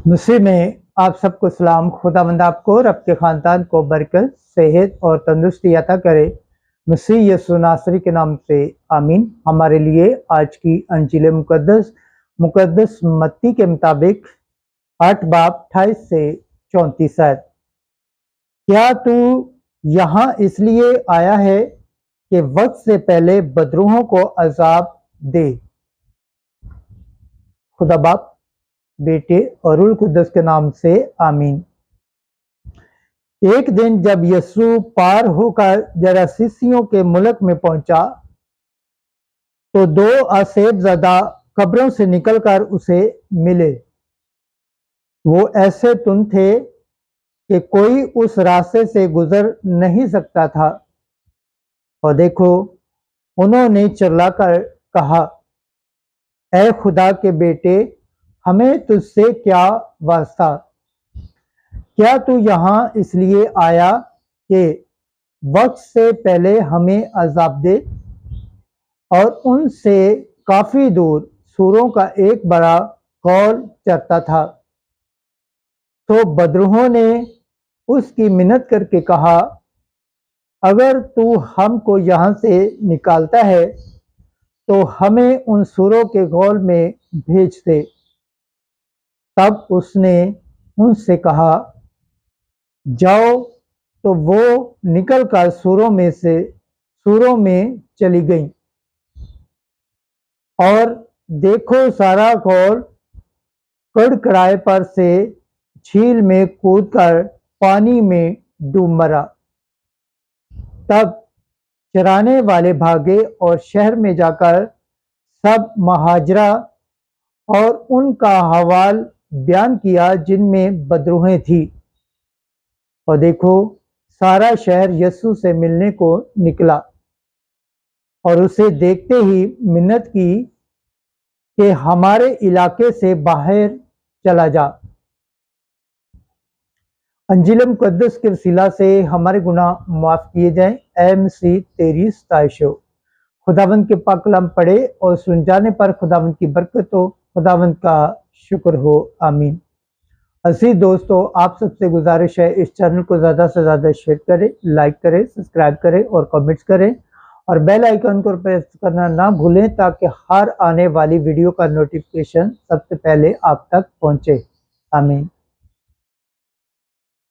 मसीह में आप सबको सलाम। खुदावंद आपको और आपके ख़ानदान को बरकत, सेहत और तंदुरुस्ती अता करे। मसीह यीशु नासरी के नाम से आमीन। हमारे लिए आज की अंजील मुकद्दस मत्ती के मुताबिक 8 बाब 28 से 34 है। क्या तू यहाँ इसलिए आया है कि वक्त से पहले बदरूहों को अजाब दे? खुदा बाप, बेटे और रूह कुद्दस के नाम से आमीन। एक दिन जब यीशु पार होकर जरासीसियों के मुल्क में पहुंचा तो 2 असेबज़दा कब्रों से निकलकर उसे मिले। वो ऐसे तुन थे कि कोई उस रास्ते से गुजर नहीं सकता था। और देखो, उन्होंने चिल्लाकर कहा, ऐ खुदा के बेटे, हमें तुझसे क्या वास्ता? क्या तू यहाँ इसलिए आया कि वक्त से पहले हमें अजाब दे? और उनसे काफी दूर सूरों का एक बड़ा कौल चरता था। तो बदरूहों ने उसकी मिन्नत करके कहा, अगर तू हमको यहाँ से निकालता है तो हमें उन सूरों के गौल में भेज दे। तब उसने उनसे कहा, जाओ। तो वो निकलकर सूरों में चली गईं। और देखो, सारा गौल कड़कड़ाए पर से झील में कूदकर पानी में डूब मरा। तब चराने वाले भागे और शहर में जाकर सब महाजरा और उनका हवाल बयान किया जिनमें बदरूहें थी। और देखो, सारा शहर यीशु से मिलने को निकला और उसे देखते ही मिन्नत की कि हमारे इलाके से बाहर चला जा। अंजील मुकद्दस के वसीला से हमारे गुनाह माफ किए जाएं। ऐ मसीह, तेरी सताइश हो। खुदावंद के पाक कलाम पढ़े और सुन जाने पर खुदावंद की बरकत हो, खुदावंद का शुक्र हो। आमीन। अजीज दोस्तों, आप सबसे गुजारिश है, इस चैनल को ज़्यादा से ज़्यादा शेयर करें, लाइक करें, सब्सक्राइब करें और कमेंट्स करें और बेल आइकन को प्रेस करना ना भूलें ताकि हर आने वाली वीडियो का नोटिफिकेशन सबसे पहले आप तक पहुंचे। आमीन।